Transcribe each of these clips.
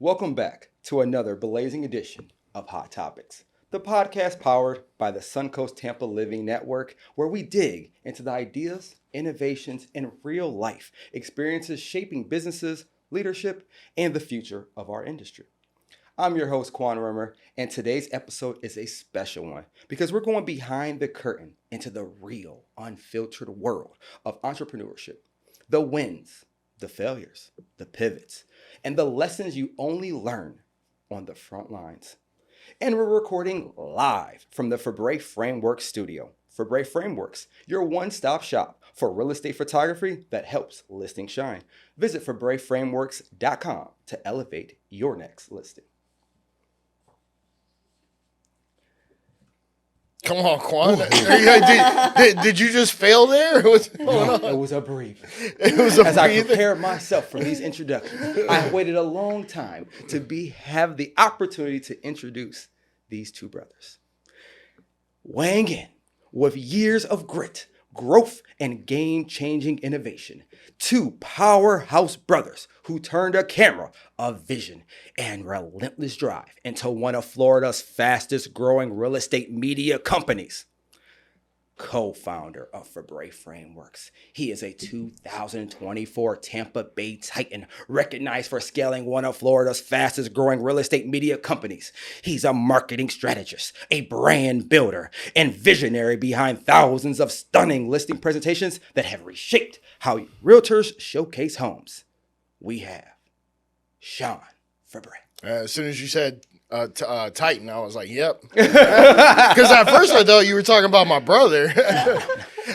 Welcome back to another blazing edition of Hot Topics, the podcast powered by the Suncoast Tampa Living Network, where we dig into the ideas, innovations, and real life experiences shaping businesses, leadership, and the future of our industry. I'm your host, Quan Rimmer, and today's episode is a special one because we're going behind the curtain into the real, unfiltered world of entrepreneurship. The wins, the failures, the pivots, and the lessons you only learn on the front lines. And we're recording live from the Fabre Frameworks studio. Fabre Frameworks, your one-stop shop for real estate photography that helps listings shine. Visit FabreFrameworks.com to elevate your next listing. Come on, Quan. Did you just fail there? What's going on? It was a breather. As I prepared myself for these introductions, I waited a long time to have the opportunity to introduce these two brothers. Weighing in with years of grit, growth, and game-changing innovation, two powerhouse brothers who turned a camera, a vision, and relentless drive into one of Florida's fastest-growing real estate media companies. Co-founder of Fabre Frameworks, he is a 2024 Tampa Bay Titan, recognized for scaling one of Florida's fastest-growing real estate media companies. He's a marketing strategist, a brand builder, and visionary behind thousands of stunning listing presentations that have reshaped how realtors showcase homes. We have Sean Fabre. As soon as you said Titan, I was like, yep. Because at first I thought you were talking about my brother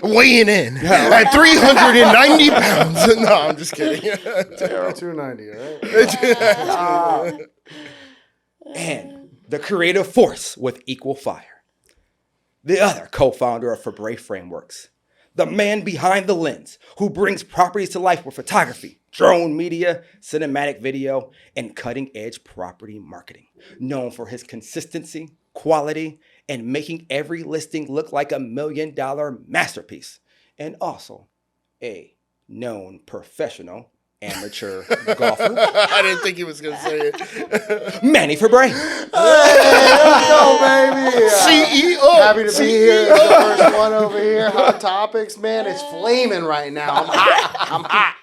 weighing in at 390 pounds. No, I'm just kidding. 290, right? And the creative force with equal fire. The other co-founder of Fabre Frameworks. The man behind the lens who brings properties to life with photography, drone media, cinematic video, and cutting-edge property marketing. Known for his consistency, quality, and making every listing look like $1 million masterpiece. And also a known professional amateur golfer. I didn't think he was going to say it. Manny Fabre. Hey, let's go, baby. CEO. Happy to be here. It's the first one over here. Hot Topics, man. It's flaming right now. I'm hot.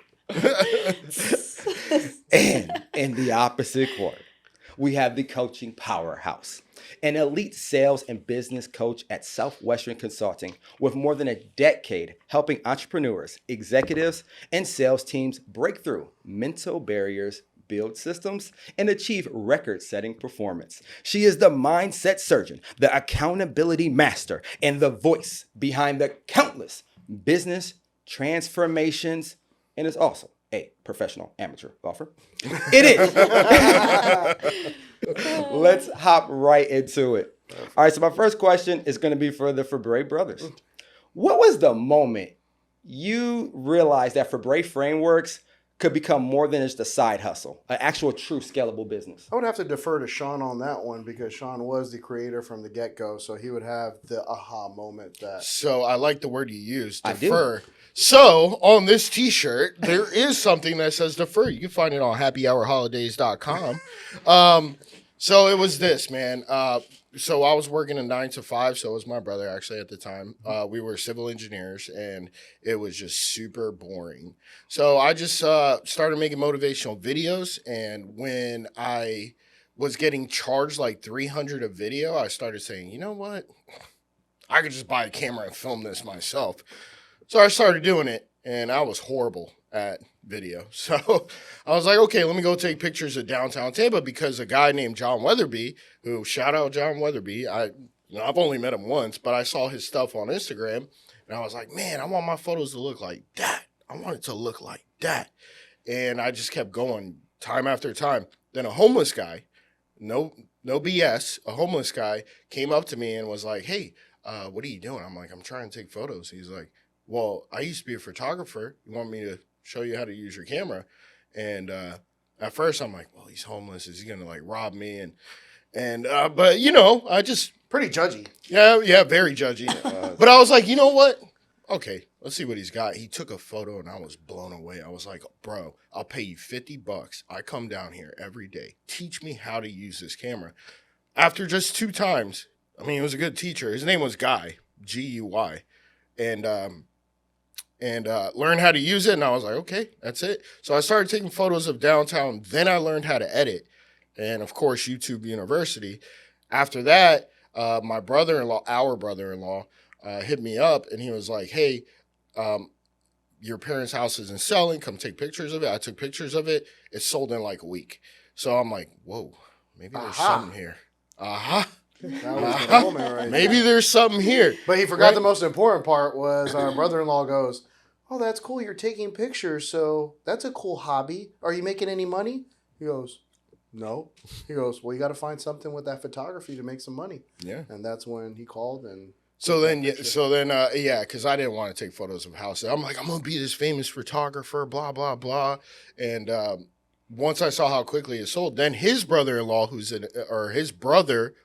And in the opposite court, we have the coaching powerhouse, an elite sales and business coach at Southwestern Consulting with more than a decade helping entrepreneurs, executives, and sales teams break through mental barriers, build systems, and achieve record-setting performance. She is the mindset surgeon, the accountability master, and the voice behind the countless business transformations, and is also a professional amateur golfer. It is. Let's hop right into it. All right, so my first question is going to be for the Fabre brothers. What was the moment you realized that Fabre Frameworks could become more than just a side hustle, an actual true scalable business? I would have to defer to Sean on that one because Sean was the creator from the get-go, so he would have the aha moment that... So I like the word you used, I defer. So on this T-shirt, there is something that says defer. You can find it on happyhourholidays.com. So it was this, man. So I was working a 9 to 5. So it was my brother actually at the time. We were civil engineers and it was just super boring. So I just started making motivational videos. And when I was getting charged like $300 a video, I started saying, you know what? I could just buy a camera and film this myself. So I started doing it, and I was horrible at video. So I was like, okay, let me go take pictures of downtown Tampa because a guy named John Weatherby, who, shout out John Weatherby, I've only met him once, but I saw his stuff on Instagram, and I was like, man, I want my photos to look like that. I want it to look like that. And I just kept going time after time. Then a homeless guy, no BS, a homeless guy came up to me and was like, hey, what are you doing? I'm like, I'm trying to take photos. He's like, well, I used to be a photographer. You want me to show you how to use your camera? And at first I'm like, well, he's homeless. Is he going to like rob me? But you know, I just Pretty judgy. Yeah, very judgy. But I was like, you know what? Okay, let's see what he's got. He took a photo and I was blown away. I was like, bro, I'll pay you $50. I come down here every day. Teach me how to use this camera. After just 2 times, I mean, he was a good teacher. His name was Guy, Guy. And learned how to use it. And I was like, okay, that's it. So I started taking photos of downtown. Then I learned how to edit. And of course, YouTube University. After that, our brother-in-law, hit me up and he was like, hey, your parents' house isn't selling. Come take pictures of it. I took pictures of it. It sold in like a week. So I'm like, whoa, maybe there's something here. That was the moment right Maybe there's something here. But he forgot the most important part was our brother-in-law goes, oh, that's cool. You're taking pictures. So that's a cool hobby. Are you making any money? He goes, no. He goes, well, you got to find something with that photography to make some money. Yeah. And that's when he called and. So then, because I didn't want to take photos of houses. I'm like, I'm going to be this famous photographer, blah, blah, blah. And once I saw how quickly it sold, then his brother-in-law,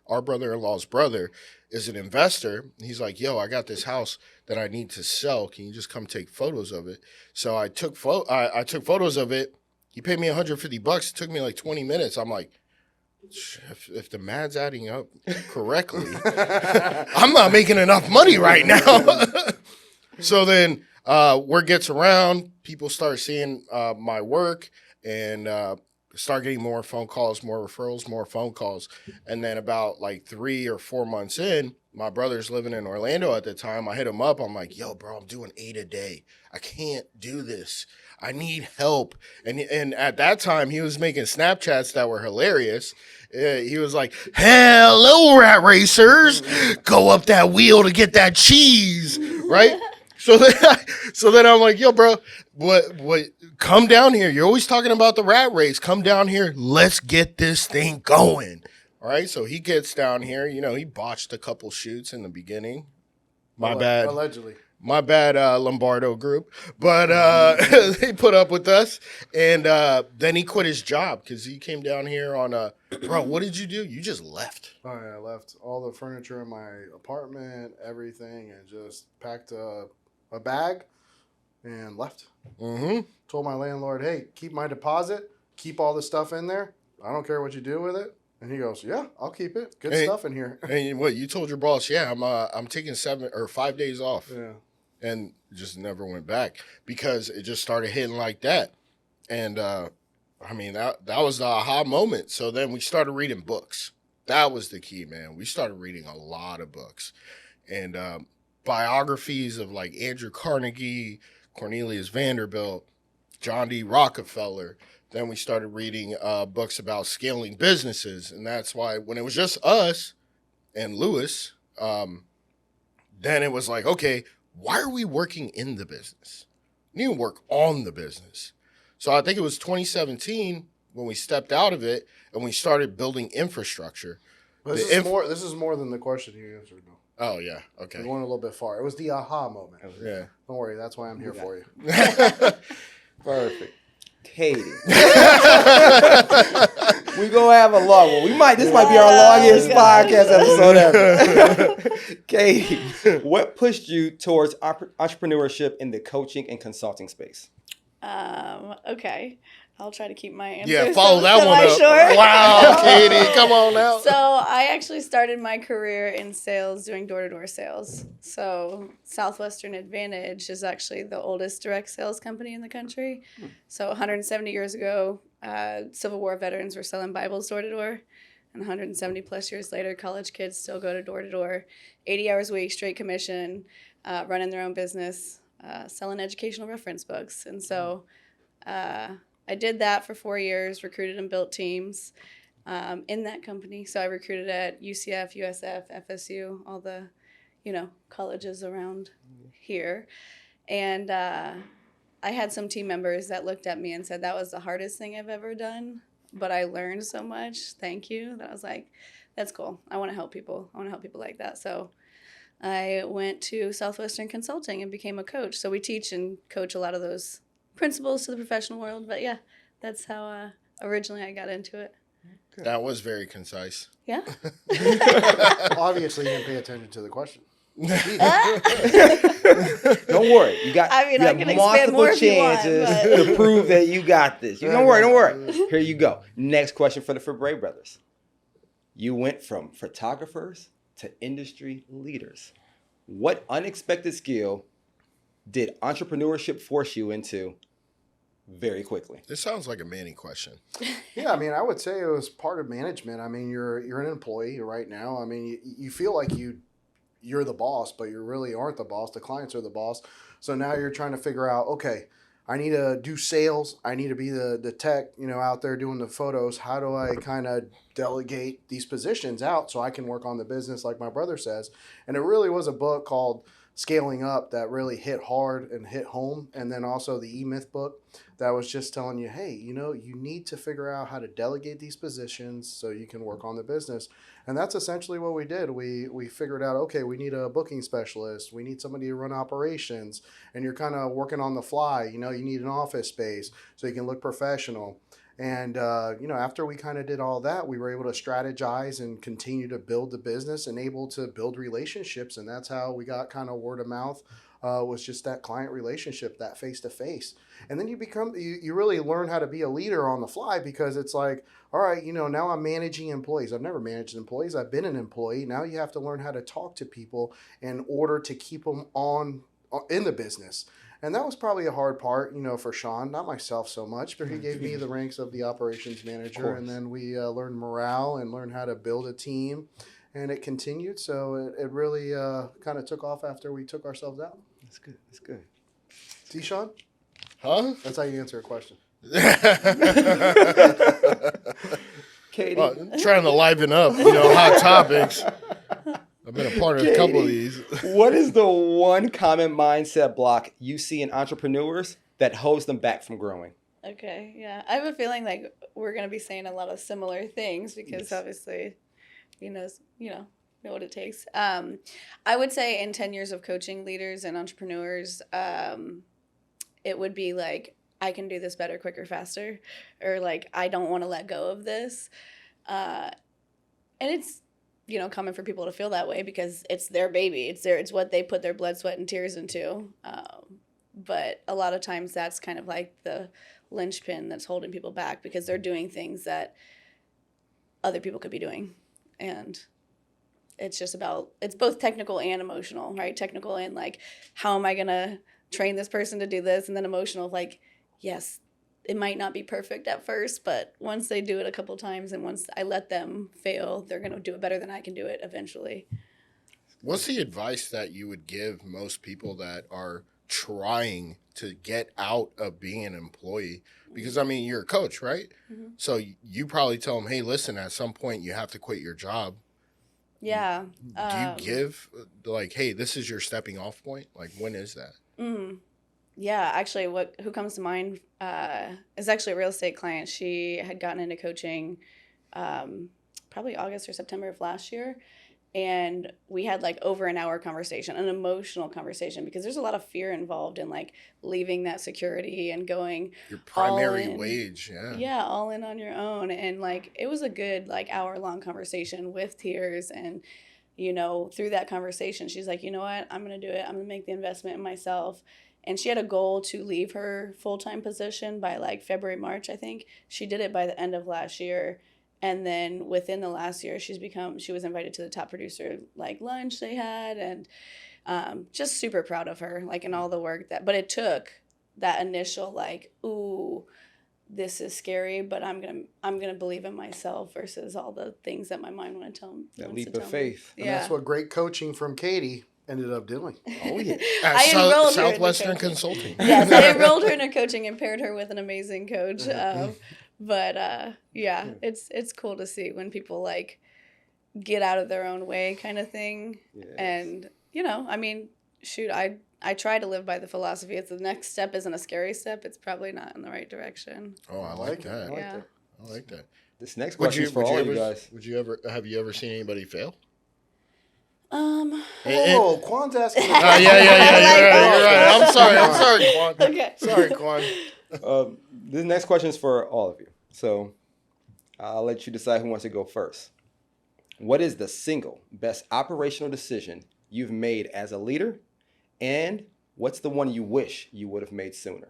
our brother-in-law's brother, is an investor. He's like, yo, I got this house that I need to sell. Can you just come take photos of it? So I took photos of it. He paid me $150. It took me like 20 minutes. I'm like, if the math's adding up correctly, I'm not making enough money right now. So then word gets around, people start seeing my work and start getting more phone calls, more referrals, more phone calls. And then about like 3 or 4 months in, my brother's living in Orlando at the time. I hit him up. I'm like, yo, bro, I'm doing 8 a day. I can't do this. I need help. And at that time, he was making Snapchats that were hilarious. He was like, hello, rat racers. Go up that wheel to get that cheese, right? So then I'm like, yo, bro, what? Come down here. You're always talking about the rat race. Come down here. Let's get this thing going. All right, so he gets down here. You know, he botched a couple shoots in the beginning. My bad. Allegedly. My bad, Lombardo group. But they put up with us. And then he quit his job because he came down here on bro, what did you do? You just left. Oh, yeah, I left all the furniture in my apartment, everything, and just packed a bag and left. Mm-hmm. Told my landlord, hey, keep my deposit. Keep all the stuff in there. I don't care what you do with it. And he goes, yeah, I'll keep it. Good stuff in here. And what, you told your boss, yeah, I'm taking 7 or 5 days off. Yeah. And just never went back because it just started hitting like that. And, I mean, that was the aha moment. So then we started reading books. That was the key, man. We started reading a lot of books. And biographies of like Andrew Carnegie, Cornelius Vanderbilt, John D. Rockefeller. Then we started reading books about scaling businesses. And that's why when it was just us and Lewis, then it was like, okay, why are we working in the business? We need to work on the business. So I think it was 2017 when we stepped out of it and we started building infrastructure. But this is more than the question you answered, though. Oh, yeah. Okay. We went a little bit far. It was the aha moment. Yeah. Don't worry. That's why I'm here for you. Perfect. Katie. We gonna have a long one. This might be our longest podcast episode ever. Katie, what pushed you towards entrepreneurship in the coaching and consulting space? Okay. I'll try to keep my answers. Yeah, follow that one up. Short. Wow, Katie, come on now. So I actually started my career in sales doing door-to-door sales. So Southwestern Advantage is actually the oldest direct sales company in the country. So 170 years ago, Civil War veterans were selling Bibles door-to-door. And 170 plus years later, college kids still go to door-to-door, 80 hours a week, straight commission, running their own business, selling educational reference books. And so I did that for 4 years, recruited and built teams in that company. So I recruited at UCF, USF, FSU, all the, colleges around here. And I had some team members that looked at me and said, that was the hardest thing I've ever done, but I learned so much. Thank you. That I was like, that's cool. I want to help people. I want to help people like that. So I went to Southwestern Consulting and became a coach. So we teach and coach a lot of those principles to the professional world. But yeah, that's how originally I got into it. That was very concise. Yeah. Obviously, you didn't pay attention to the question. Don't worry. You got, I mean, you I got can expand multiple more if you want, chances but- to prove that you got this. Don't worry. Here you go. Next question for the Fabre brothers. You went from photographers to industry leaders. What unexpected skill did entrepreneurship force you into very quickly? This sounds like a Manny question. Yeah, I mean, I would say it was part of management. I mean, you're an employee right now. I mean, you feel like you're the boss, but you really aren't the boss. The clients are the boss. So now you're trying to figure out, okay, I need to do sales. I need to be the tech, out there doing the photos. How do I kind of delegate these positions out so I can work on the business like my brother says? And it really was a book called Scaling Up that really hit hard and hit home. And then also the E-Myth book that was just telling you, hey, you need to figure out how to delegate these positions so you can work on the business. And that's essentially what we did. We figured out, okay, we need a booking specialist. We need somebody to run operations. And you're kind of working on the fly. You need an office space so you can look professional. And, after we kind of did all that, we were able to strategize and continue to build the business and able to build relationships. And that's how we got kind of word of mouth, was just that client relationship, that face-to-face. And then you really learn how to be a leader on the fly, because it's like, all right, now I'm managing employees. I've never managed employees. I've been an employee. Now you have to learn how to talk to people in order to keep them in the business. And that was probably a hard part, for Sean, not myself so much, but he gave me the ranks of the operations manager. And then we learned morale and learned how to build a team, and it continued. So it really kind of took off after we took ourselves out. That's good. That's good. See, Sean? Huh? That's how you answer a question. Katie. Well, trying to liven up, hot topics. I've been a part of a couple of these. What is the one common mindset block you see in entrepreneurs that holds them back from growing? Okay, yeah. I have a feeling like we're going to be saying a lot of similar things because obviously, know what it takes. I would say in 10 years of coaching leaders and entrepreneurs, it would be like, I can do this better, quicker, faster, or like, I don't want to let go of this. And it's, common for people to feel that way because it's their baby. It's what they put their blood, sweat, and tears into. But a lot of times that's kind of like the linchpin that's holding people back because they're doing things that other people could be doing. And it's both technical and emotional, right? Technical and like, how am I going to train this person to do this? And then emotional, like, yes, it might not be perfect at first, but once they do it a couple times and once I let them fail, they're going to do it better than I can do it eventually. What's the advice that you would give most people that are trying to get out of being an employee? Because, you're a coach, right? Mm-hmm. So you probably tell them, hey, listen, at some point you have to quit your job. Yeah. Do you give, like, hey, this is your stepping off point? Like, when is that? Mm-hmm. Yeah, actually, who comes to mind is actually a real estate client. She had gotten into coaching probably August or September of last year. And we had like over an hour conversation, an emotional conversation, because there's a lot of fear involved in like leaving that security and going your primary wage. Yeah. Yeah, all in on your own. And like, it was a good like hour-long conversation with tears. And, through that conversation, she's like, you know what, I'm going to do it. I'm going to make the investment in myself. And she had a goal to leave her full-time position by like February, March, I think. She did it by the end of last year. And then within the last year, she was invited to the top producer like lunch they had, and just super proud of her, like in all the work but it took that initial like, ooh, this is scary, but I'm gonna believe in myself versus all the things that my mind want to tell me. That leap of faith. And that's what great coaching from Katie ended up doing. Oh yeah. I enrolled her Southwestern into Consulting. Yes, I enrolled her into coaching and paired her with an amazing coach. But it's cool to see when people like get out of their own way kind of thing. Yes. And, shoot, I try to live by the philosophy. If the next step isn't a scary step, it's probably not in the right direction. Oh, I like that. I like that. This next question is for all you guys. Have you ever seen anybody fail? Quan's asking. You're right. I'm sorry, Quan. Okay. Sorry, Quan. This next question is for all of you. So I'll let you decide who wants to go first. What is the single best operational decision you've made as a leader? And what's the one you wish you would have made sooner?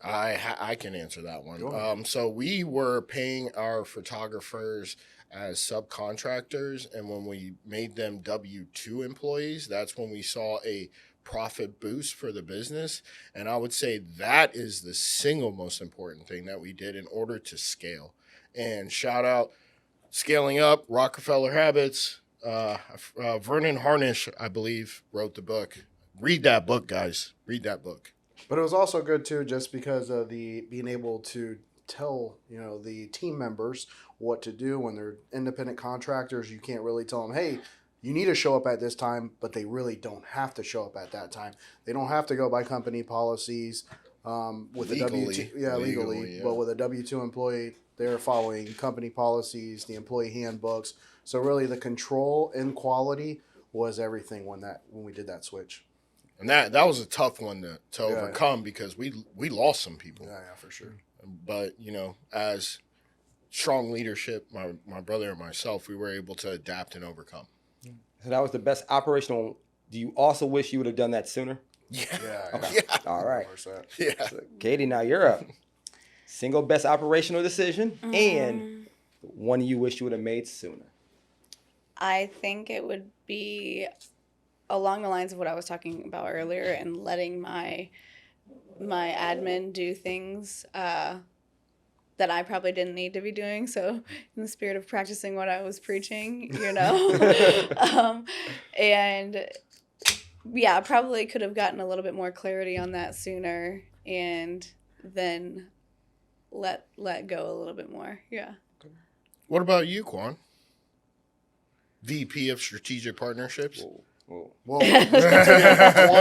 I can answer that Go one. ahead. So we were paying our photographers as subcontractors, and when we made them W-2 employees, that's when we saw a profit boost for the business. And I would say that is the single most important thing that we did in order to scale. And shout out Scaling Up, Rockefeller Habits. Vernon Harnish, I believe, wrote the book. Read that book, guys. Read that book. But it was also good too, just because of the being able to tell the team members what to do when they're independent contractors. You can't really tell them, hey, you need to show up at this time, but they really don't have to show up at that time. They don't have to go by company policies with Legally. a W-2. Yeah, legally. Yeah. But with a W-2 employee, they're following company policies, the employee handbooks. So really, the control and quality was everything when we did that switch. And that was a tough one to overcome because we lost some people. Yeah, for sure. But, as strong leadership, my brother and myself, we were able to adapt and overcome. So that was the best operational. Do you also wish you would have done that sooner? Yeah. Yeah. Yeah. All right. 100%. Yeah. So, Katie, now you're up. Single best operational decision and one you wish you would have made sooner. I think it would be along the lines of what I was talking about earlier and letting my admin do things that I probably didn't need to be doing. So in the spirit of practicing what I was preaching, and yeah, probably could have gotten a little bit more clarity on that sooner and then let go a little bit more. Yeah. What about you, Quan? VP of Strategic Partnerships? Whoa. Well, one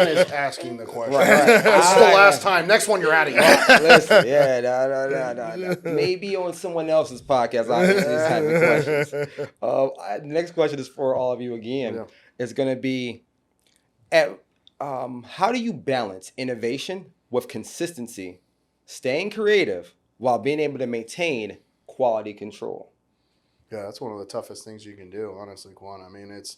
is asking the question. Right. This is the last time. Next one, you're out of here. Listen, no. Maybe on someone else's podcast, I ask these type of questions. Next question is for all of you again. Yeah. It's going to be, how do you balance innovation with consistency, staying creative while being able to maintain quality control? Yeah, that's one of the toughest things you can do, honestly, Quan. I mean, it's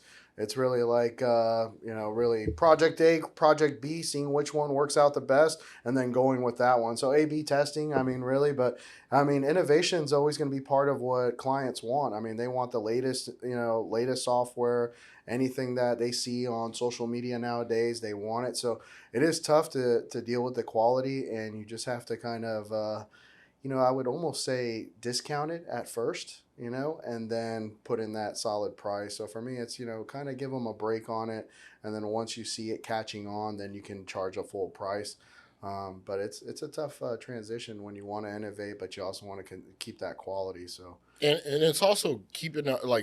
really like, really project A, project B, seeing which one works out the best, and then going with that one. So A/B testing, I mean, really, but I mean, innovation is always going to be part of what clients want. I mean, they want the latest software, anything that they see on social media nowadays, they want it. So it is tough to deal with the quality, and you just have to kind of, I would almost say discount it at first, and then put in that solid price. So for me, it's, kind of give them a break on it. And then once you see it catching on, then you can charge a full price. But it's a tough transition when you want to innovate, but you also want to keep that quality. So And it's also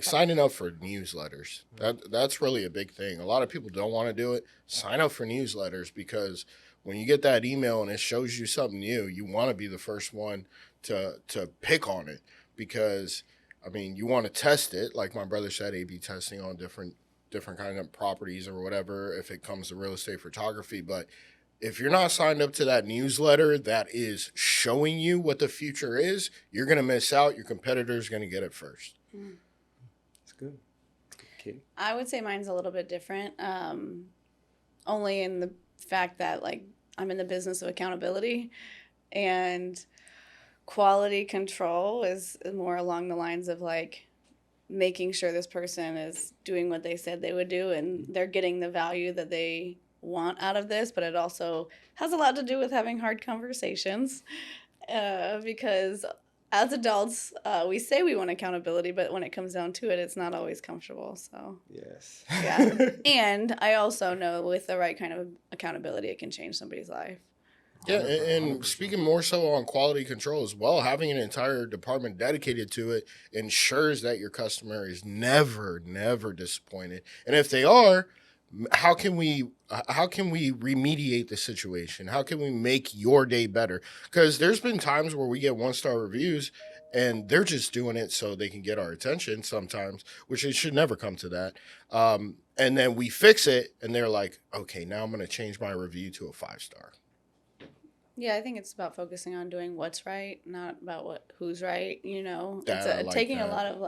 signing up for newsletters. That's really a big thing. A lot of people don't want to do it. Sign up for newsletters because when you get that email and it shows you something new, you want to be the first one to pick on it because, I mean, you want to test it. Like my brother said, A/B testing on different kind of properties or whatever if it comes to real estate photography. But if you're not signed up to that newsletter that is showing you what the future is, you're going to miss out. Your competitor's going to get it first. That's good. Katie? I would say mine's a little bit different, only in the fact that, I'm in the business of accountability, and quality control is more along the lines of, making sure this person is doing what they said they would do and they're getting the value that they want out of this. But it also has a lot to do with having hard conversations because as adults, we say we want accountability, but when it comes down to it, it's not always comfortable. So Yes. yeah. And I also know with the right kind of accountability, it can change somebody's life. Yeah, and speaking more so on quality control as well, having an entire department dedicated to it ensures that your customer is never disappointed. And if they are, how can we remediate the situation? How can we make your day better? Because there's been times where we get 1-star reviews and they're just doing it so they can get our attention sometimes, which it should never come to that. And then we fix it and they're like, okay, now I'm going to change my review to a 5-star. Yeah, I think it's about focusing on doing what's right, not about who's right. It's I like taking that. a lot of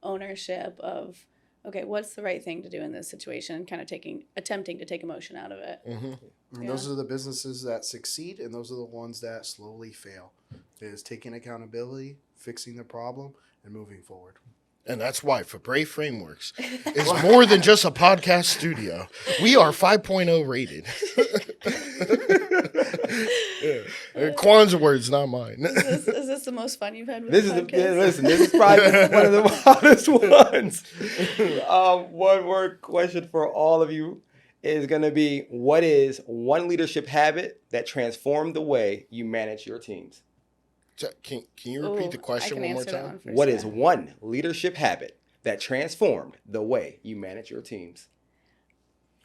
ownership of, okay, what's the right thing to do in this situation, and kind of attempting to take emotion out of it. And Yeah. those are the businesses that succeed, and those are the ones that slowly fail. Is taking accountability, fixing the problem, and moving forward. And that's why Fabre Frameworks is more than just a podcast studio. We are 5.0 rated. Quan's words, not mine. Is this the most fun you've had with This the is podcast? this is probably one of the hardest ones. One more question for all of you is going to be: what is one leadership habit that transformed the way you manage your teams? Can you repeat the question one more time? What is one leadership habit that transformed the way you manage your teams?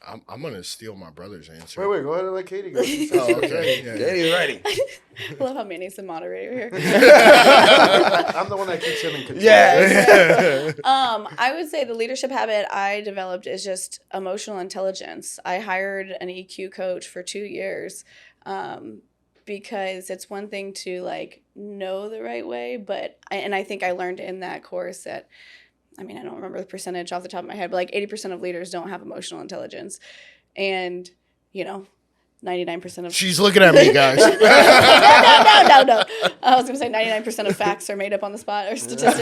I'm going to steal my brother's answer. Wait, go ahead and let Katie go. Oh, okay. Yeah. Katie's ready. I love how Manny's the moderator here. I'm the one that keeps him in control. Yeah. I would say the leadership habit I developed is just emotional intelligence. I hired an EQ coach for 2 years because it's one thing to like know the right way, but I think I learned in that course that, I mean, I don't remember the percentage off the top of my head, but like 80% of leaders don't have emotional intelligence. And, 99% of... She's looking at me, guys. No. I was going to say 99% of facts are made up on the spot or statistics.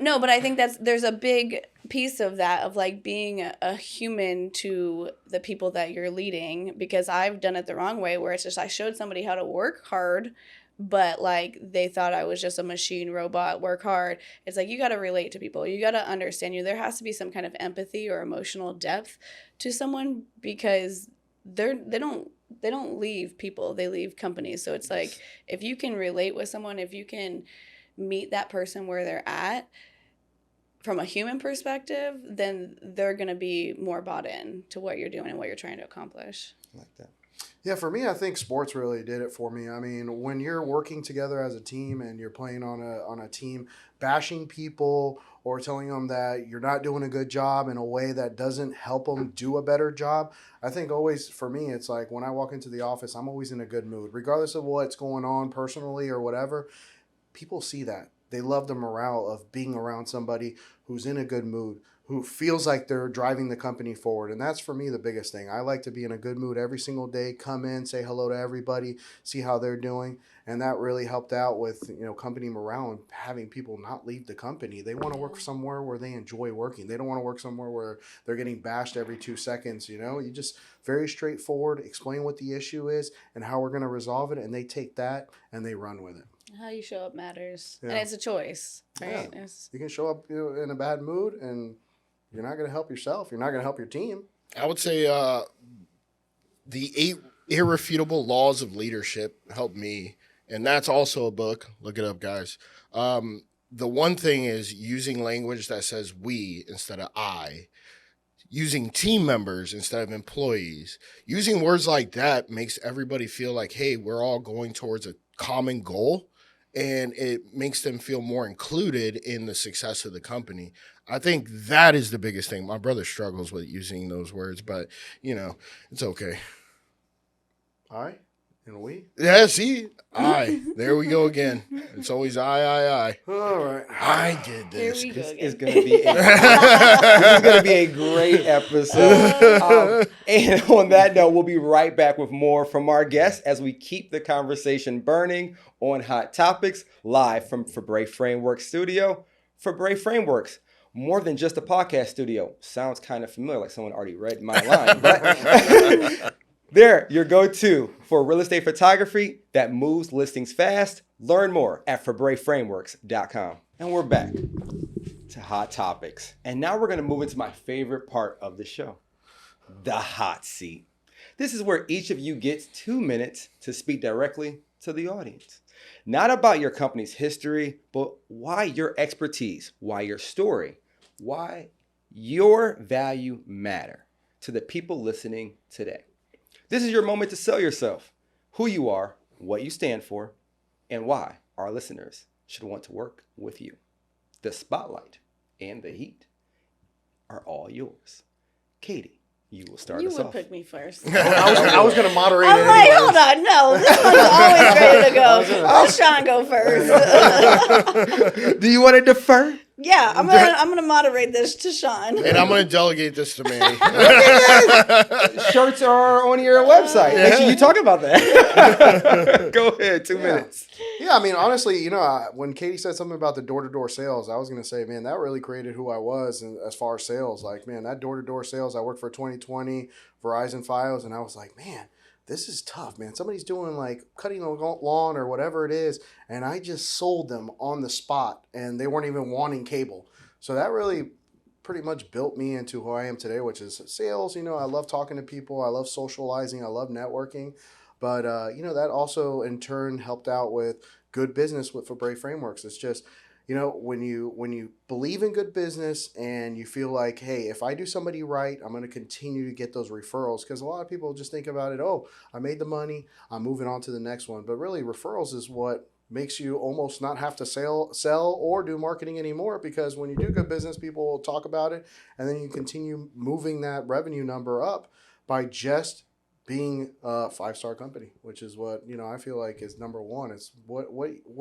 No, but I think there's a big piece of that, of like being a human to the people that you're leading, because I've done it the wrong way, where it's just I showed somebody how to work hard, but like they thought I was just a machine robot, work hard. It's like you got to relate to people. You got to understand there has to be some kind of empathy or emotional depth to someone, because they don't leave people, they leave companies. So it's like if you can relate with someone, if you can meet that person where they're at from a human perspective, then they're going to be more bought in to what you're doing and what you're trying to accomplish. I like that. Yeah, for me, I think sports really did it for me. I mean, when you're working together as a team and you're playing on a team, bashing people or telling them that you're not doing a good job in a way that doesn't help them do a better job, I think always, for me, it's like when I walk into the office, I'm always in a good mood. Regardless of what's going on personally or whatever, people see that. They love the morale of being around somebody who's in a good mood, who feels like they're driving the company forward. And that's, for me, the biggest thing. I like to be in a good mood every single day, come in, say hello to everybody, see how they're doing. And that really helped out with, company morale and having people not leave the company. They want to work somewhere where they enjoy working. They don't want to work somewhere where they're getting bashed every 2 seconds. You just very straightforward, explain what the issue is and how we're going to resolve it. And they take that and they run with it. How you show up matters. Yeah. And it's a choice, right? Yeah. You can show up in a bad mood and you're not going to help yourself. You're not going to help your team. I would say the 8 Irrefutable Laws of Leadership helped me. And that's also a book. Look it up, guys. The one thing is using language that says we instead of I. Using team members instead of employees. Using words like that makes everybody feel like, hey, we're all going towards a common goal. And it makes them feel more included in the success of the company. I think that is the biggest thing. My brother struggles with using those words, but, it's okay. I and we. Yeah, see? I. There we go again. It's always I. All right. I did this. Here we go This again. is going to be this is going to be a great episode. And on that note, we'll be right back with more from our guests as we keep the conversation burning on hot topics live from Fabre Frameworks Studio. Fabre Frameworks, more than just a podcast studio. Sounds kind of familiar, like someone already read my line, but they're your go-to for real estate photography that moves listings fast. Learn more at FabreFrameworks.com. And we're back to hot topics. And now we're going to move into my favorite part of the show, the hot seat. This is where each of you gets 2 minutes to speak directly to the audience. Not about your company's history, but why your expertise, why your story, why your value matter to the people listening today. This is your moment to sell yourself, who you are, what you stand for, and why our listeners should want to work with you. The spotlight and the heat are all yours. Katie, you will start us You would off. pick me first. I was going to moderate I'm it like, anyways. hold on, no. This one's always ready to go. Let Sean go first. Do you want to defer? Yeah, I'm gonna moderate this to Sean. And I'm going to delegate this to Manny. Shirts are on your website. Make sure you talk about that. Go ahead, 2 minutes. Yeah, I mean, honestly, you know, when Katie said something about the door-to-door sales, I was going to say, man, that really created who I was as far as sales. Like, man, that door-to-door sales, I worked for 2020, Verizon Fios, and I was like, man, this is tough, man. Somebody's doing like cutting the lawn or whatever it is, and I just sold them on the spot, and they weren't even wanting cable. So that really pretty much built me into who I am today, which is sales. You know, I love talking to people. I love socializing. I love networking. But, you know, that also in turn helped out with good business for Brave Frameworks. It's just, you know, when you believe in good business and you feel like, hey, if I do somebody right, I'm going to continue to get those referrals. Because a lot of people just think about it, oh, I made the money, I'm moving on to the next one. But really, referrals is what makes you almost not have to sell or do marketing anymore, because when you do good business, people will talk about it, and then you continue moving that revenue number up by just being a 5-star company, which is what, you know, I feel like is number one. It's what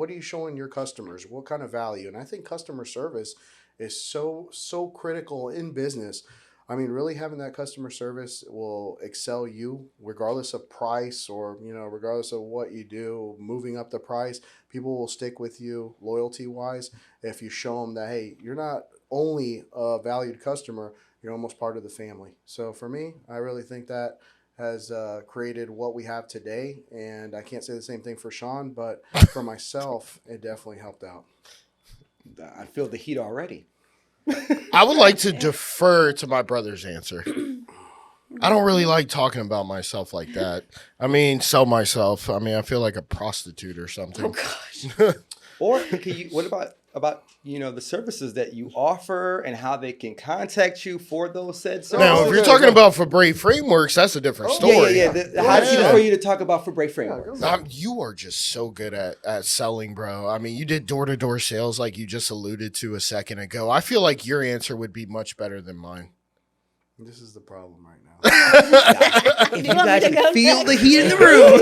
are you showing your customers? What kind of value? And I think customer service is so critical in business. I mean, really having that customer service will excel you regardless of price, or, you know, regardless of what you do, moving up the price. People will stick with you loyalty wise if you show them that, hey, you're not only a valued customer, you're almost part of the family. So for me, I really think that has created what we have today. And I can't say the same thing for Sean, but for myself, it definitely helped out. I feel the heat already. I would like to defer to my brother's answer. I don't really like talking about myself like that. I mean, sell myself. I mean, I feel like a prostitute or something. Oh gosh. Or what about you know, the services that you offer and how they can contact you for those said services? Now, if you're talking about for Brave Frameworks, that's a different story. Yeah. The hot seat for you to talk about for Brave Frameworks. You are just so good at selling, bro. I mean, you did door-to-door sales like you just alluded to a second ago. I feel like your answer would be much better than mine. This is the problem right now. If you guys can feel the heat in the room.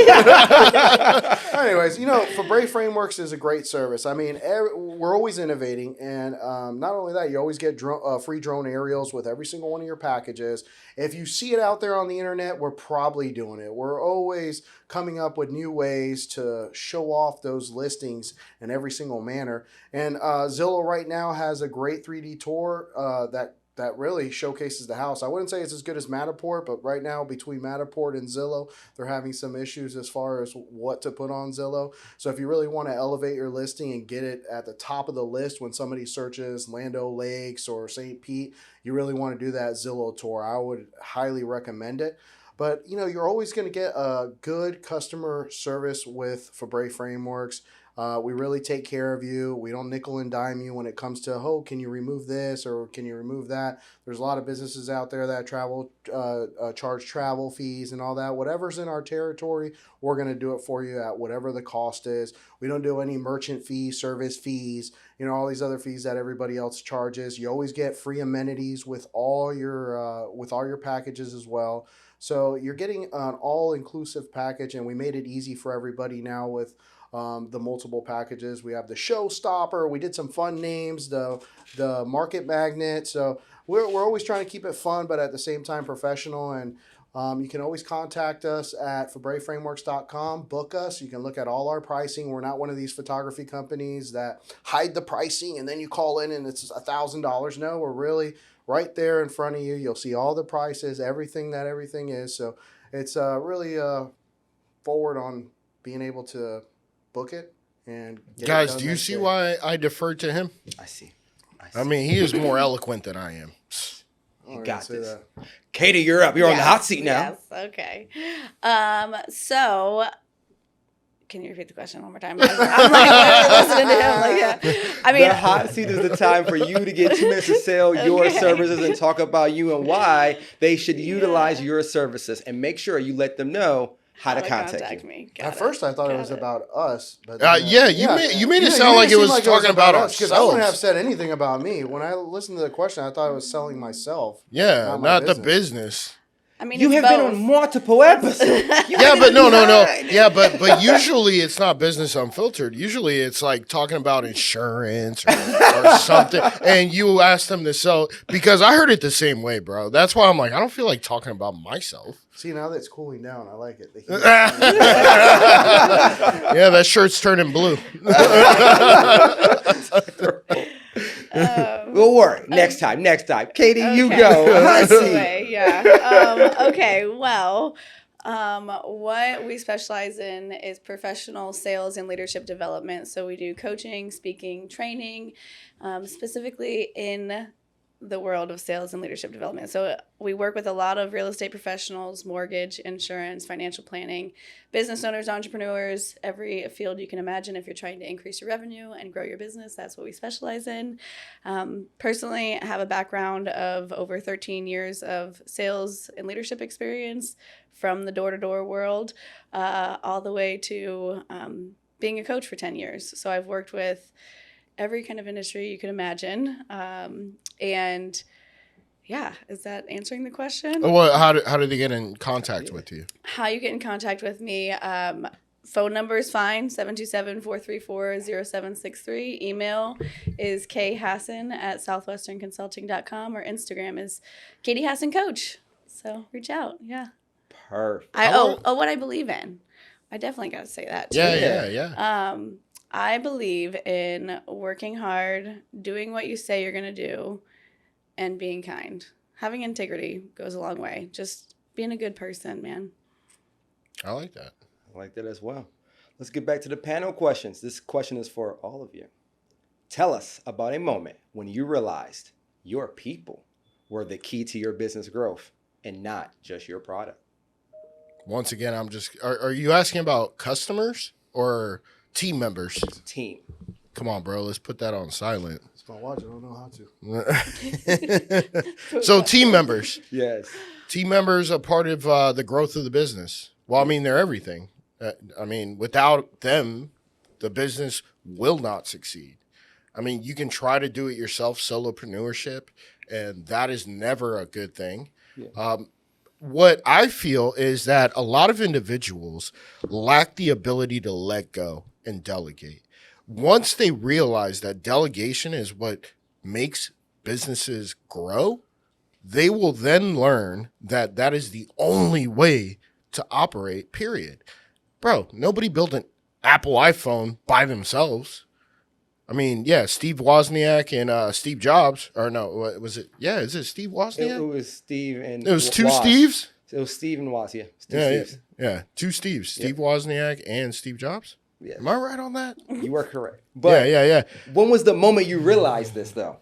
Anyways, you know, for Brave Frameworks is a great service. I mean, we're always innovating, and not only that, you always get free drone aerials with every single one of your packages. If you see it out there on the internet, we're probably doing it. We're always coming up with new ways to show off those listings in every single manner. And Zillow right now has a great 3D tour that really showcases the house. I wouldn't say it's as good as Matterport, but right now between Matterport and Zillow, they're having some issues as far as what to put on Zillow. So if you really want to elevate your listing and get it at the top of the list when somebody searches Land O'Lakes or St. Pete, you really want to do that Zillow tour. I would highly recommend it. But, you know, you're always going to get a good customer service for Brave Frameworks. We really take care of you. We don't nickel and dime you when it comes to, oh, can you remove this or can you remove that? There's a lot of businesses out there that charge travel fees and all that. Whatever's in our territory, we're going to do it for you at whatever the cost is. We don't do any merchant fees, service fees, you know, all these other fees that everybody else charges. You always get free amenities with all your packages as well. So you're getting an all-inclusive package, and we made it easy for everybody now with the multiple packages. We have the Showstopper. We did some fun names, the Market Magnet. So we're always trying to keep it fun, but at the same time professional. And you can always contact us at forbraveframeworks.com. Book us. You can look at all our pricing. We're not one of these photography companies that hide the pricing and then you call in and it's $1,000. No, we're really right there in front of you. You'll see all the prices, everything is. So it's really forward on being able to book it. And guys, do you see why I deferred to him? I see. I mean, he is more eloquent than I am. You got this. Katie, you're up. You're on the hot seat now. Yes, okay. So, can you repeat the question one more time? I'm like listening to him. Like, yeah. I mean, the hot seat is the time for you to get 2 minutes to sell your services and talk about you and why they should utilize your services, and make sure you let them know how to contact me. At first, I thought it was about us. But you made it sound like it was talking about us. Because I wouldn't have said anything about me. When I listened to the question, I thought I was selling myself. Yeah, not the business. I mean, You it's have been both. on multiple episodes. Yeah, but no. Yeah, but usually it's not Business Unfiltered. Usually it's like talking about insurance or something. And you ask them to sell because I heard it the same way, bro. That's why I'm like, I don't feel like talking about myself. See, now that's cooling down. I like it. Yeah, that shirt's turning blue. We'll worry. Next time. Katie, you Okay. go. That's the Let's see. way, yeah. Okay, well, what we specialize in is professional sales and leadership development. So we do coaching, speaking, training, specifically in the world of sales and leadership development. So we work with a lot of real estate professionals, mortgage, insurance, financial planning, business owners, entrepreneurs, every field you can imagine. If you're trying to increase your revenue and grow your business, that's what we specialize in. Personally, I have a background of over 13 years of sales and leadership experience from the door-to-door world all the way to being a coach for 10 years. So I've worked with every kind of industry you can imagine. And yeah, is that answering the question? Well, how do they get in contact with you? How you get in contact with me, phone number is fine, 727-434-0763. Email is khassan@southwesternconsulting.com, or Instagram is Katie Hassan Coach. So reach out, yeah. Perfect. What I believe in. I definitely got to say that too. Yeah. I believe in working hard, doing what you say you're going to do, and being kind. Having integrity goes a long way. Just being a good person, man. I like that. I like that as well. Let's get back to the panel questions. This question is for all of you. Tell us about a moment when you realized your people were the key to your business growth and not just your product. Once again, are you asking about customers or team members? Team. Come on, bro. Let's put that on silent. It's my watch. I don't know how to. So team members. Yes. Team members are part of the growth of the business. Well, I mean, they're everything. Without them, the business will not succeed. I mean, you can try to do it yourself, solopreneurship, and that is never a good thing. Yeah. What I feel is that a lot of individuals lack the ability to let go and delegate. Once they realize that delegation is what makes businesses grow, they will then learn that that is the only way to operate, period. Bro, nobody built an Apple iPhone by themselves. I mean, yeah, Steve Wozniak and Steve Jobs, or no, what was it? Yeah, is it Steve Wozniak? It was Steve and it was two Woz. Steves? It was Steve and Woz, yeah. Steves. Yeah, two Steves, Steve Wozniak and Steve Jobs. Yes. Am I right on that? You are correct. But yeah. When was the moment you realized this, though?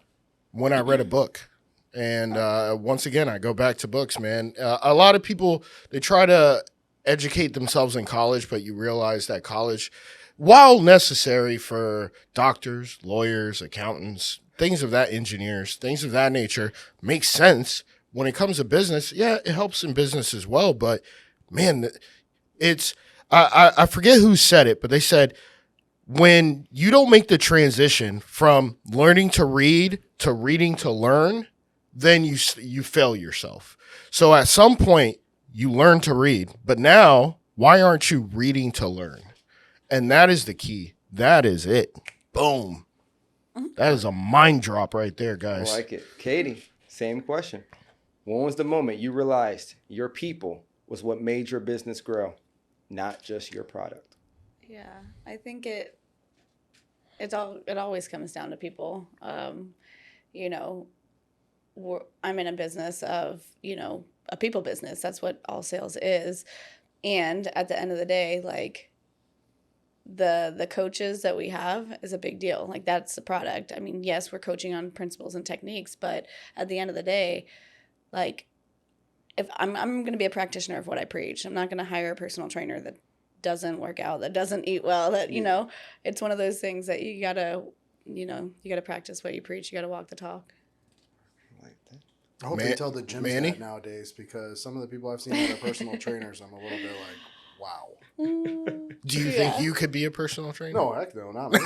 When I read a book. And once again, I go back to books, man. A lot of people, they try to educate themselves in college, but you realize that college, while necessary for doctors, lawyers, accountants, things of that nature, makes sense. When it comes to business, yeah, it helps in business as well. But man, it's, I forget who said it, but they said, when you don't make the transition from learning to read to reading to learn, then you fail yourself. So at some point, you learn to read. But now, why aren't you reading to learn? And that is the key. That is it. Boom. That is a mind drop right there, guys. I like it. Katie, same question. When was the moment you realized your people was what made your business grow, not just your product? Yeah, I think it always comes down to people. I'm in a business of, a people business. That's what all sales is. And at the end of the day, like, the coaches that we have is a big deal. Like, that's the product. I mean, yes, we're coaching on principles and techniques, but at the end of the day, like, if I'm going to be a practitioner of what I preach. I'm not going to hire a personal trainer that doesn't work out, that doesn't eat well, that, it's one of those things that you got to practice what you preach. You got to walk the talk. I hope they tell the gyms that nowadays, because some of the people I've seen that are personal trainers, I'm a little bit like, wow. Do you think you could be a personal trainer? No, heck no, not me.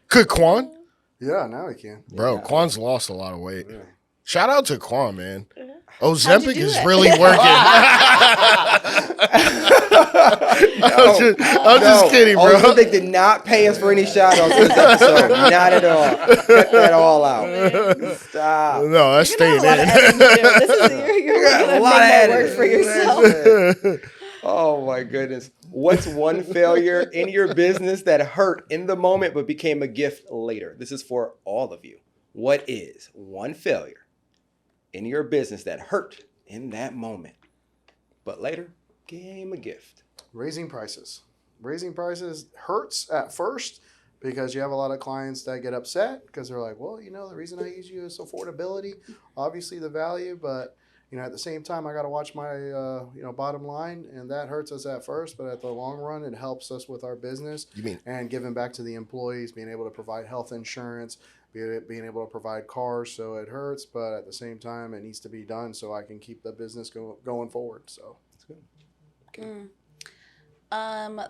Could Quan? Yeah, now he can. Bro, Quan's lost a lot of weight. Yeah. Shout out to Quan, man. How'd you Ozempic do is it? really working. I'm just kidding, bro. Ozempic did not pay us for any shout outs in this episode. Not at all. Cut that all out. Stop. No, that's You're staying gonna have a lot of editing to do. This is you're gonna A lot of make more work editing. for yourself. in. Oh my goodness. What's one failure in your business that hurt in the moment but became a gift later? This is for all of you. What is one failure in your business that hurt in that moment but later became a gift? Raising prices. Raising prices hurts at first because you have a lot of clients that get upset because they're like, well, the reason I use you is affordability, obviously the value, but at the same time, I got to watch my, bottom line, and that hurts us at first, but at the long run, it helps us with our business. You mean? And giving back to the employees, being able to provide health insurance, being able to provide cars, so it hurts, but at the same time, it needs to be done so I can keep the business going forward. So That's good.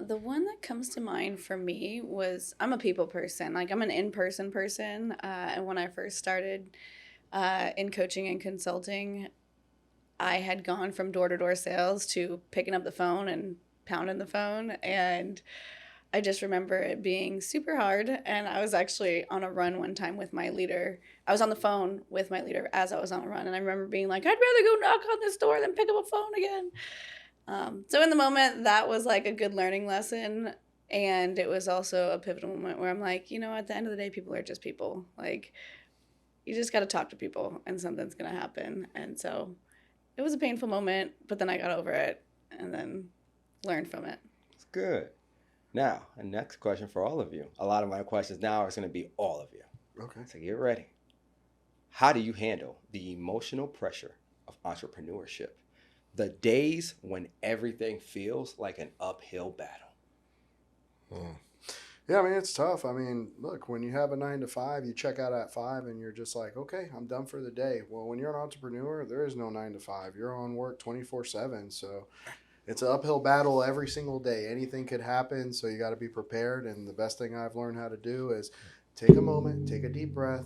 The one that comes to mind for me was I'm a people person. Like I'm an in-person person. And when I first started in coaching and consulting, I had gone from door-to-door sales to picking up the phone and pounding the phone. And I just remember it being super hard. And I was actually on a run one time with my leader. I was on the phone with my leader as I was on a run. And I remember being like, I'd rather go knock on this door than pick up a phone again. So in the moment, that was like a good learning lesson. And it was also a pivotal moment where I'm like, at the end of the day, people are just people. Like, you just got to talk to people and something's going to happen. And so it was a painful moment, but then I got over it and then learned from it. It's good. Now, a next question for all of you. A lot of my questions now are going to be all of you. okay. So get ready. How do you handle the emotional pressure of entrepreneurship? The days when everything feels like an uphill battle. Yeah, I mean, it's tough. I mean, look, when you have a 9 to 5, you check out at 5 and you're just like, okay, I'm done for the day. Well, when you're an entrepreneur, there is no 9 to 5. You're on work 24/7. So it's an uphill battle every single day. Anything could happen. So you got to be prepared. And the best thing I've learned how to do is take a moment, take a deep breath,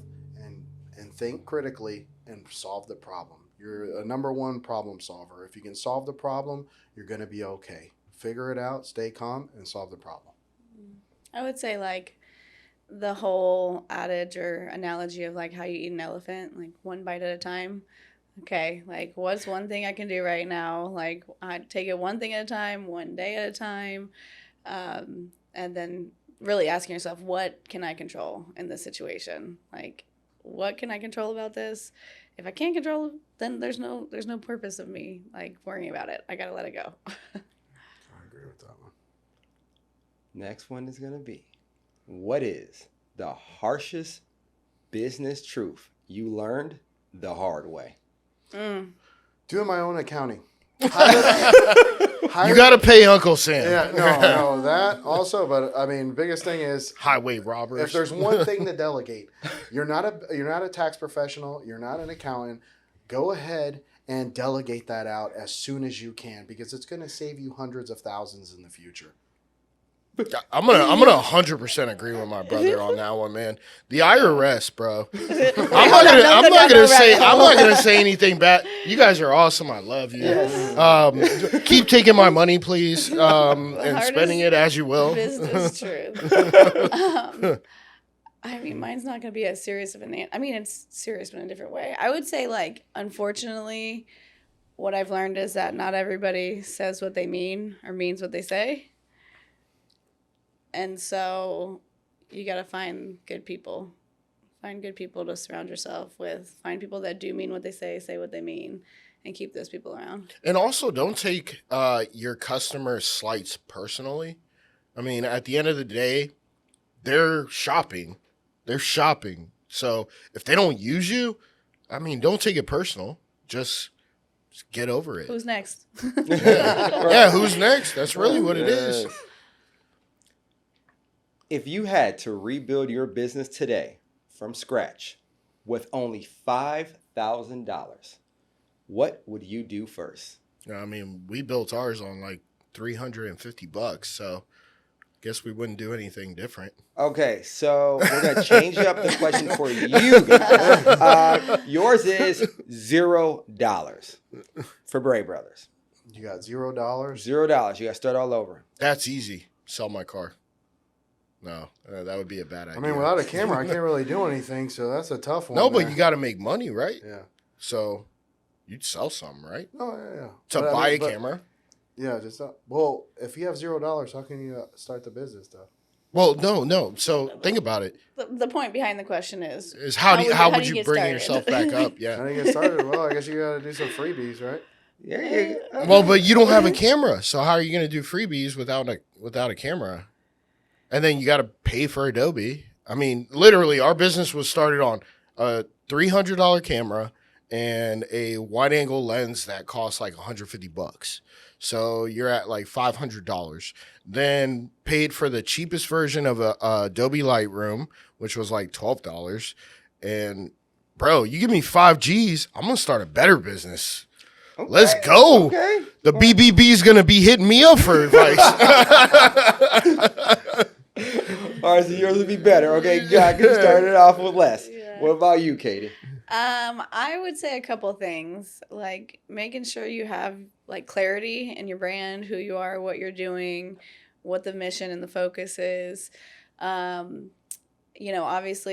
and think critically and solve the problem. You're a number one problem solver. If you can solve the problem, you're going to be okay. Figure it out, stay calm, and solve the problem. I would say like the whole adage or analogy of like how you eat an elephant, like one bite at a time. Okay, like what's one thing I can do right now? Like I take it one thing at a time, one day at a time, and then really asking yourself, what can I control in this situation? Like, what can I control about this? If I can't control it, then there's no purpose of me like worrying about it. I gotta let it go. I agree with that one. Next one is going to be, what is the harshest business truth you learned the hard way? Doing my own accounting. You got to pay Uncle Sam. Yeah, no, that also. But I mean, biggest thing is Highway robbers. if there's one thing to delegate, you're not a tax professional, you're not an accountant. Go ahead and delegate that out as soon as you can because it's going to save you hundreds of thousands in the future. I'm gonna 100% agree with my brother on that one, man. The IRS, bro. I'm not gonna say anything bad. You guys are awesome. I love you. Yes. Keep taking my money, please, and spending it as you will. Business truth. I mean, mine's not going to be as serious of an. I mean, it's serious, but in a different way. I would say, like, unfortunately, what I've learned is that not everybody says what they mean or means what they say. And so you got to find good people. Find good people to surround yourself with. Find people that do mean what they say what they mean, and keep those people around. And also, don't take your customer slights personally. I mean, at the end of the day, they're shopping. They're shopping. So if they don't use you, I mean, don't take it personal. Just get over it. Who's next? Yeah, who's next? That's really what it is. If you had to rebuild your business today from scratch with only $5,000, what would you do first? I mean, we built ours on like $350, so guess we wouldn't do anything different. Okay, so we're gonna change up the question for you guys. Yours is $0 for Bray Brothers. You got $0. $0. You gotta start all over. That's easy. Sell my car. No, that would be a bad idea. I mean, without a camera, I can't really do anything, so that's a tough one. No, but there. you got to make money, right? Yeah. So you'd sell something, right? Oh, yeah. To But I buy mean, a camera? Yeah, just not. Well, if you have $0, how can you start the business, though? Well, no. So think about it. The point behind the question is How would you get bring started? yourself back up? How Yeah. do you get started? Well, I guess you got to do some freebies, right? Yeah. Well, but you don't have a camera, so how are you going to do freebies without a camera? And then you got to pay for Adobe. I mean, literally, our business was started on a $300 camera and a wide-angle lens that costs like $150. So you're at like $500. Then paid for the cheapest version of a Adobe Lightroom, which was like $12. And bro, you give me 5 G's, I'm gonna start a better business. Okay. Let's go. Okay. The BBB is gonna be hitting me up for advice. All right, so yours would be better. Okay, God, you started off with less. Yeah. What about you, Katie? I would say a couple things, like making sure you have like clarity in your brand, who you are, what you're doing, what the mission and the focus is. Obviously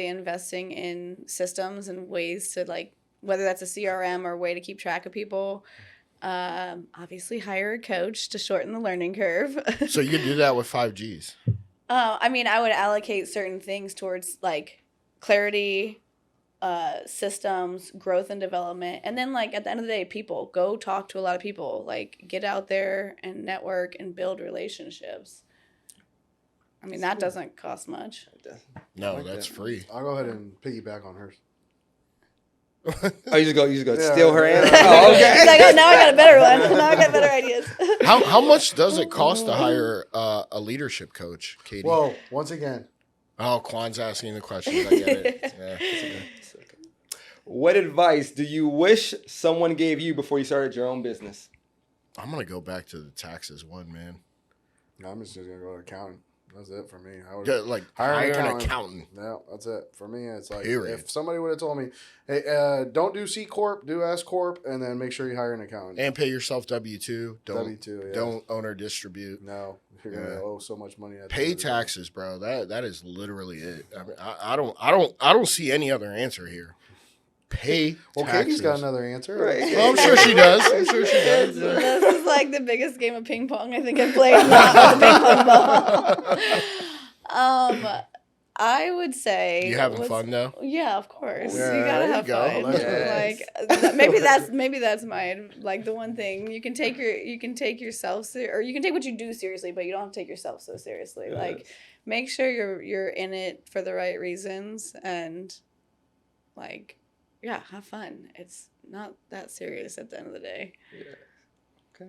investing in systems and ways to like, whether that's a CRM or a way to keep track of people. Obviously hire a coach to shorten the learning curve. So you do that with 5 G's. I would allocate certain things towards like clarity, systems, growth and development. And then like at the end of the day, people, go talk to a lot of people, like get out there and network and build relationships. I mean, that doesn't cost much. No, Like that's that. free. I'll go ahead and piggyback on hers. Oh, you just go Yeah, steal her yeah. answer? Oh, It's okay. like, oh, now I got a better one. Now I got better ideas. How much does it cost to hire a leadership coach, Katie? Well, once again, Oh, Kwan's asking the questions. I get it. Yeah. What advice do you wish someone gave you before you started your own business? I'm gonna go back to the taxes one, man. no, I'm just going to go to accounting. That's it for me. I would Yeah, like hire an accountant. No, that's it. For me, it's like Period. if somebody would have told me, hey, don't do C Corp, do S Corp, and then make sure you hire an accountant. And pay yourself W-2. W-2, yeah. Don't own or distribute. No, you're going to owe so much money. At the Pay end of the day. taxes, bro. That is literally it. I mean, I don't see any other answer here. Pay Well, taxes. Katie's got another answer. Right. Well, I'm sure she does. I'm sure she does. This is like the biggest game of ping pong I think I've played, not with a ping pong ball. I would say You having fun though? Yeah, of course. Yeah, you gotta there you have go. fun. Yes. Like maybe that's my like the one thing you can take yourself or you can take what you do seriously, but you don't have to take yourself so seriously. Yes. Like make sure you're in it for the right reasons and like have fun. It's not that serious at the end of the day. Yeah. Okay.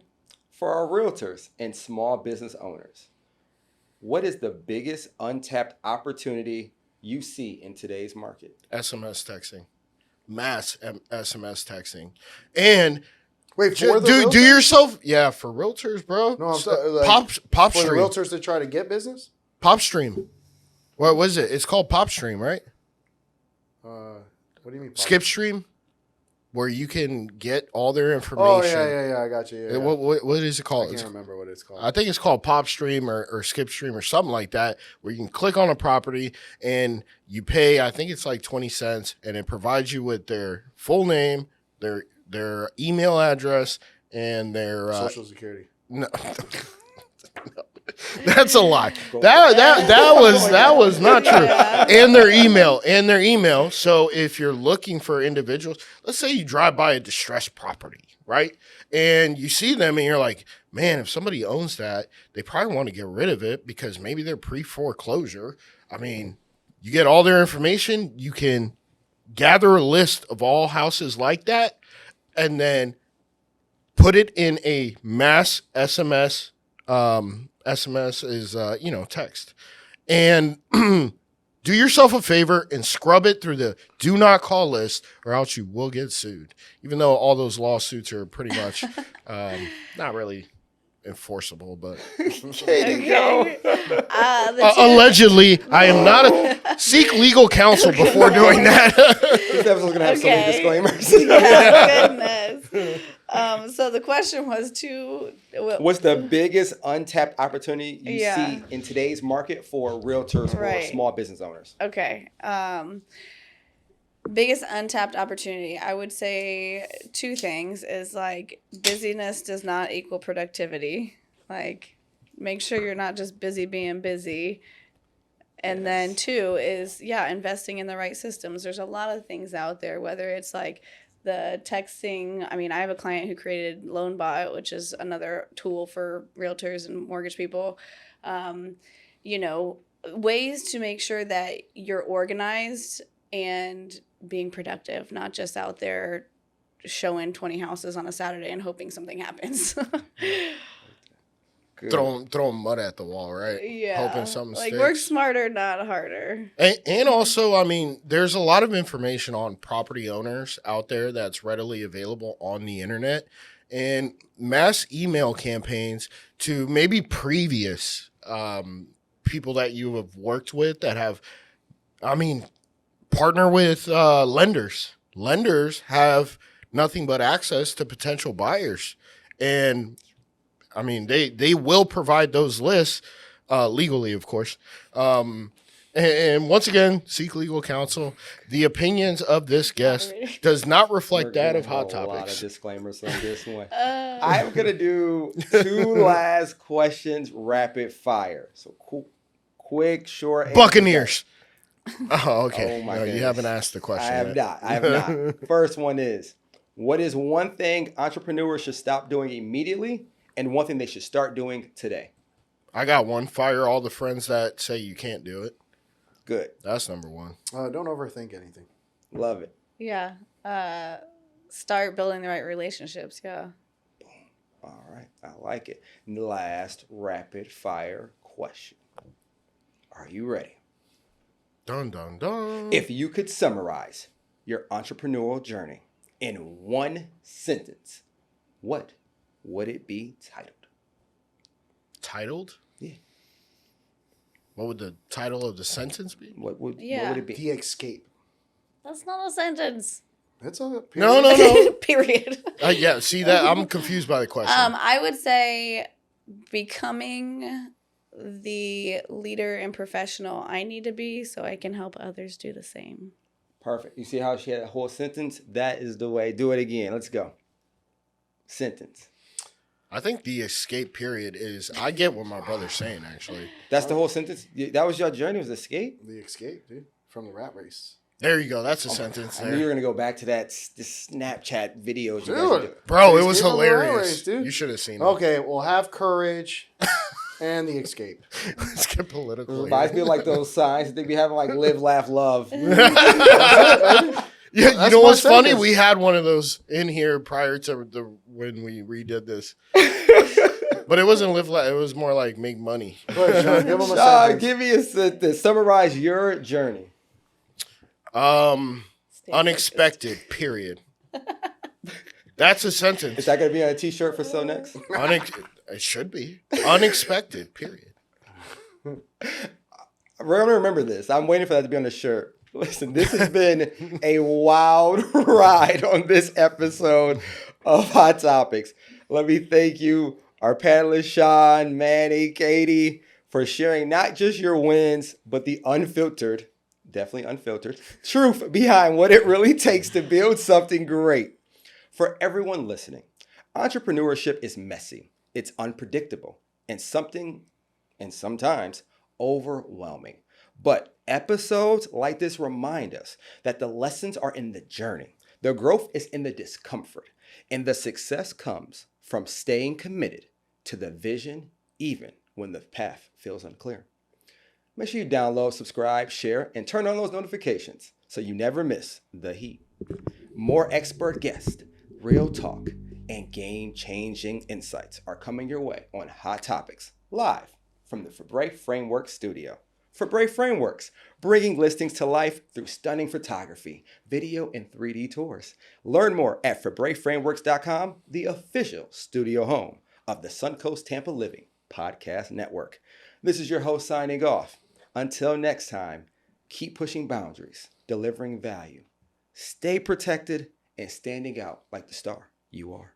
For our realtors and small business owners, what is the biggest untapped opportunity you see in today's market? SMS texting. Mass SMS texting. And Wait, for the do realtors? yourself, yeah, for realtors, bro. No, I'm So- sorry, like, pop for the stream. realtors to try to get business? Pop stream. What was it? It's called pop stream, right? What do you mean? Skip stream, where you can get all their Oh, information. yeah, I got you. Yeah, yeah. What is it I called? can't It's- remember what it's called. I think it's called Pop Stream or Skip Stream or something like that, where you can click on a property and you pay, I think it's like 20 cents, and it provides you with their full name, their email address, and their Social Security. no. That's a lie. That was not true. Yeah. And their email. So if you're looking for individuals, let's say you drive by a distressed property, right? And you see them and you're like, man, if somebody owns that, they probably want to get rid of it because maybe they're pre-foreclosure. I mean, you get all their information. You can gather a list of all houses like that and then put it in a mass SMS. SMS is, text. And do yourself a favor and scrub it through the do not call list or else you will get sued. Even though all those lawsuits are pretty much not really enforceable, but Katie, go. allegedly, I am not seek legal counsel before doing that. This episode's gonna have so many disclaimers. Yeah, goodness. So the question was What's the biggest untapped opportunity you Yeah. see in today's market for realtors or Right. small business owners? Okay. Biggest untapped opportunity. I would say two things is like busyness does not equal productivity. Like make sure you're not just busy being busy. And then two is, investing in the right systems. There's a lot of things out there, whether it's like the texting. I mean, I have a client who created LoanBot, which is another tool for realtors and mortgage people. Ways to make sure that you're organized and being productive, not just out there showing 20 houses on a Saturday and hoping something happens. Good. Throwing mud at the wall, right? Yeah. Hoping something like sticks. work smarter, not harder. And also, I mean, there's a lot of information on property owners out there that's readily available on the internet, and mass email campaigns to maybe previous people that you have worked with that have, partner with lenders. Lenders have nothing but access to potential buyers, and they will provide those lists legally, of course. And once again, seek legal counsel. The opinions of this guest does not reflect We're that gonna of Hot have a lot of Topics. disclaimers on this one. I'm gonna do two last questions, rapid fire. So quick, short. and Buccaneers. Oh, okay. Oh, my No, you goodness. haven't asked the question. I have yet. not. I have not. First one is, what is one thing entrepreneurs should stop doing immediately and one thing they should start doing today? I got one. Fire all the friends that say you can't do it. Good. That's number one. Don't overthink anything. Love it. Yeah. Start building the right relationships. Yeah. All right. I like it. Last rapid fire question. Are you ready? Dun, dun, dun. If you could summarize your entrepreneurial journey in one sentence, what would it be titled? Titled? Yeah. What would the title of the sentence be? What would it be? The escape. That's not a sentence. It's a period. No. Period. Yeah, see that? I'm confused by the question. I would say becoming the leader and professional I need to be so I can help others do the same. Perfect. You see how she had a whole sentence? That is the way. Do it again. Let's go. Sentence. I think the escape period is, I get what my brother's saying, actually. That's the whole sentence? That was your journey, was escape? The escape, dude, from the rat race. There you go. That's a sentence I knew you there. were going to go back to this Snapchat videos you guys Dude. do. Bro, it was Escape from the rat hilarious. race, dude. You should have seen it. Okay, well, have courage and the escape. Let's get political. Reminds me of like those signs that they be having like live, laugh, love. Yeah, you That's know my what's funny? sentence. We had one of those in here prior to when we redid this. But it wasn't live life. It was more like make money. Go ahead, Sean, give him a sentence. Give me a sentence. Summarize your journey. Stay Unexpected, period. That's a sentence. Is that going to be on a t-shirt for So Next? It should be. Unexpected, period. We're going to remember this. I'm waiting for that to be on the shirt. Listen, this has been a wild ride on this episode of Hot Topics. Let me thank you, our panelists, Sean, Manny, Katie, for sharing not just your wins, but the unfiltered, definitely unfiltered, truth behind what it really takes to build something great. For everyone listening, entrepreneurship is messy, it's unpredictable, and sometimes overwhelming. But episodes like this remind us that the lessons are in the journey. The growth is in the discomfort. And the success comes from staying committed to the vision, even when the path feels unclear. Make sure you download, subscribe, share, and turn on those notifications so you never miss the heat. More expert guests, real talk, and game-changing insights are coming your way on Hot Topics, live from the Fabre Framework studio. Fabre Frameworks, bringing listings to life through stunning photography, video, and 3D tours. Learn more at FabreFrameworks.com, the official studio home of the Suncoast Tampa Living Podcast Network. This is your host signing off. Until next time, keep pushing boundaries, delivering value. Stay protected and standing out like the star you are.